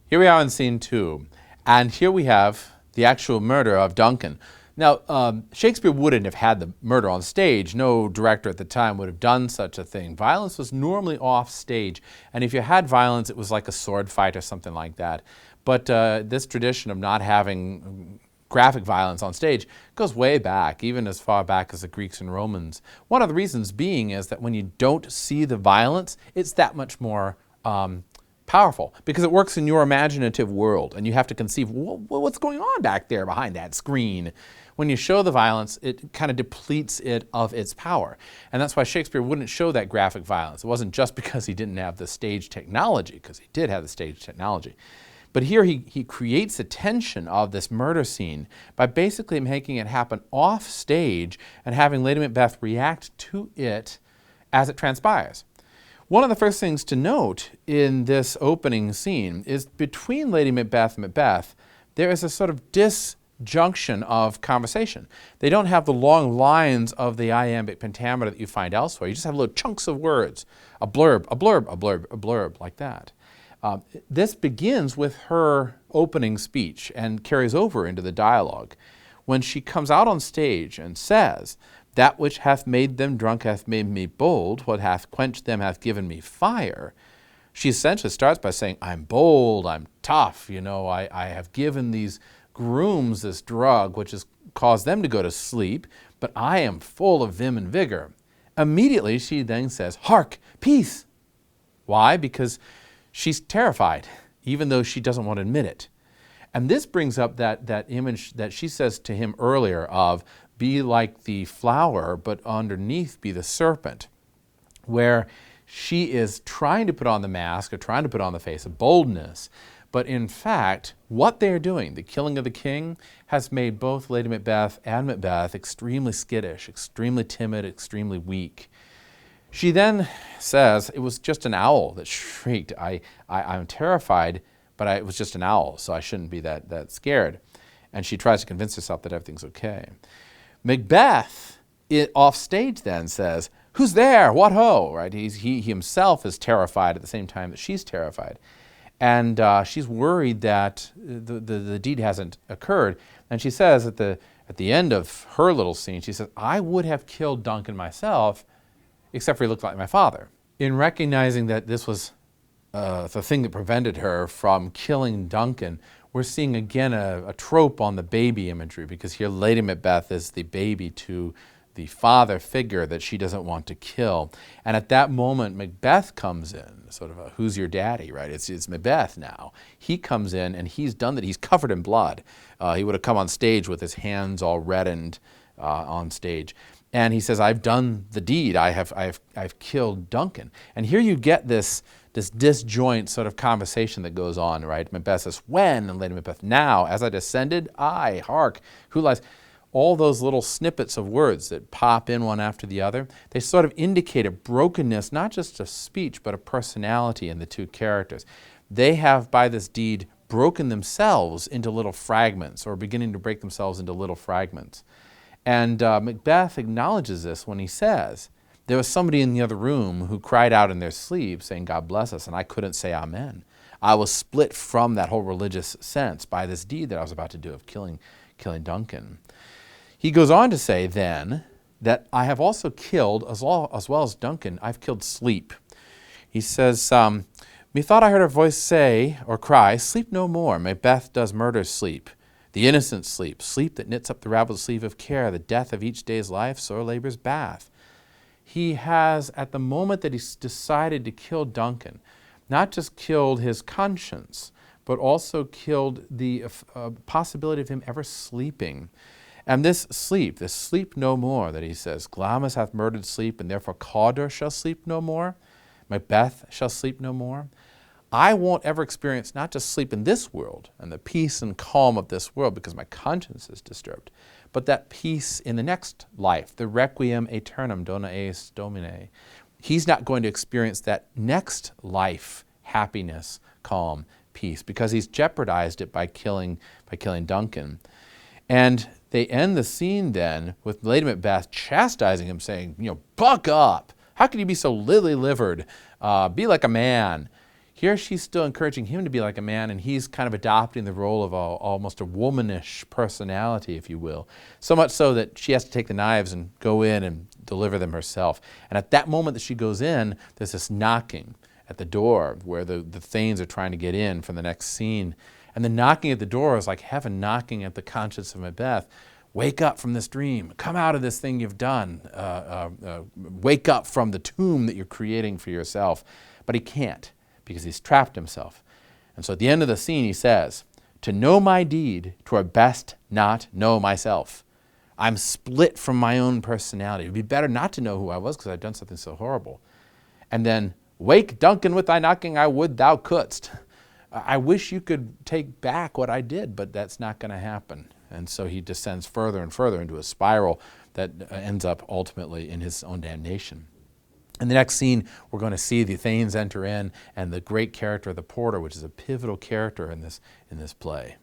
Here we are in scene 2, and here we have the actual murder of Duncan. Now, Shakespeare wouldn't have had the murder on stage. No director at the time would have done such a thing. Violence was normally off stage, and if you had violence, it was like a sword fight or something like that. But this tradition of not having graphic violence on stage goes way back, even as far back as the Greeks and Romans. One of the reasons being is that when you don't see the violence, it's that much more powerful because it works in your imaginative world, and you have to conceive, what's going on back there behind that screen? When you show the violence, it kind of depletes it of its power. And that's why Shakespeare wouldn't show that graphic violence. It wasn't just because he didn't have the stage technology, because he did have the stage technology. But here he creates the tension of this murder scene by basically making it happen off stage and having Lady Macbeth react to it as it transpires. One of the first things to note in this opening scene is between Lady Macbeth and Macbeth, there is a sort of disjunction of conversation. They don't have the long lines of the iambic pentameter that you find elsewhere. You just have little chunks of words, a blurb, a blurb, a blurb, a blurb, like that. This begins with her opening speech and carries over into the dialogue. When she comes out on stage and says, "That which hath made them drunk hath made me bold. What hath quenched them hath given me fire." She essentially starts by saying, I'm bold, I'm tough, I have given these grooms this drug which has caused them to go to sleep, but I am full of vim and vigor. Immediately she then says, "Hark, peace." Why? Because she's terrified, even though she doesn't want to admit it. And this brings up that image that she says to him earlier of, be like the flower, but underneath be the serpent, where she is trying to put on the mask or trying to put on the face of boldness. But in fact, what they're doing, the killing of the king, has made both Lady Macbeth and Macbeth extremely skittish, extremely timid, extremely weak. She then says, "It was just an owl that shrieked. I'm terrified, but it was just an owl, so I shouldn't be that scared." And she tries to convince herself that everything's okay. Macbeth, off stage then says, "Who's there? What ho?" Right? He himself is terrified at the same time that she's terrified. And she's worried that the deed hasn't occurred. And she says at the end of her little scene, she says, "I would have killed Duncan myself, except for he looked like my father." In recognizing that this was the thing that prevented her from killing Duncan, we're seeing again a trope on the baby imagery, because here Lady Macbeth is the baby to the father figure that she doesn't want to kill. And at that moment, Macbeth comes in, sort of a "who's your daddy," right? It's Macbeth now. He comes in and he's done that. He's covered in blood. He would have come on stage with his hands all reddened on stage. And he says, "I've done the deed. I've killed Duncan." And here you get this disjoint sort of conversation that goes on, right? Macbeth says, "When?" And Lady Macbeth, "Now. As I descended, I, hark, who lies?" All those little snippets of words that pop in one after the other, they sort of indicate a brokenness, not just of speech, but of personality in the two characters. They have, by this deed, broken themselves into little fragments, or beginning to break themselves into little fragments. And Macbeth acknowledges this when he says, "There was somebody in the other room who cried out in their sleep, saying, 'God bless us,' and I couldn't say amen. I was split from that whole religious sense by this deed that I was about to do of killing Duncan." He goes on to say then that I have also killed, as well as Duncan, I've killed sleep. He says, "Methought I heard a voice say or cry, 'Sleep no more. Macbeth does murder sleep. The innocent sleep, sleep that knits up the raveled sleeve of care, the death of each day's life, sore labor's bath.'" He has, at the moment that he's decided to kill Duncan, not just killed his conscience, but also killed the possibility of him ever sleeping. And this sleep no more that he says, "Glamis hath murdered sleep, and therefore Cawdor shall sleep no more. Macbeth shall sleep no more. I won't ever experience not just sleep in this world and the peace and calm of this world because my conscience is disturbed, but that peace in the next life, the requiem aeternum dona eis Domine." He's not going to experience that next life, happiness, calm, peace, because he's jeopardized it by killing Duncan. And they end the scene then with Lady Macbeth chastising him, saying, "Buck up. How can you be so lily-livered? Be like a man. Here she's still encouraging him to be like a man, and he's kind of adopting the role of almost a womanish personality, if you will. So much so that she has to take the knives and go in and deliver them herself. And at that moment that she goes in, there's this knocking at the door where the Thanes are trying to get in for the next scene. And the knocking at the door is like heaven knocking at the conscience of Macbeth. Wake up from this dream. Come out of this thing you've done. Wake up from the tomb that you're creating for yourself. But he can't, because he's trapped himself. And so at the end of the scene he says, to know my deed, 'twere best not know myself. I'm split from my own personality. It would be better not to know who I was because I've done something so horrible. And then, wake, Duncan, with thy knocking, I would thou couldst. I wish you could take back what I did, but that's not going to happen. And so he descends further and further into a spiral that ends up ultimately in his own damnation. In the next scene, we're going to see the Thanes enter in and the great character of the porter, which is a pivotal character in this play.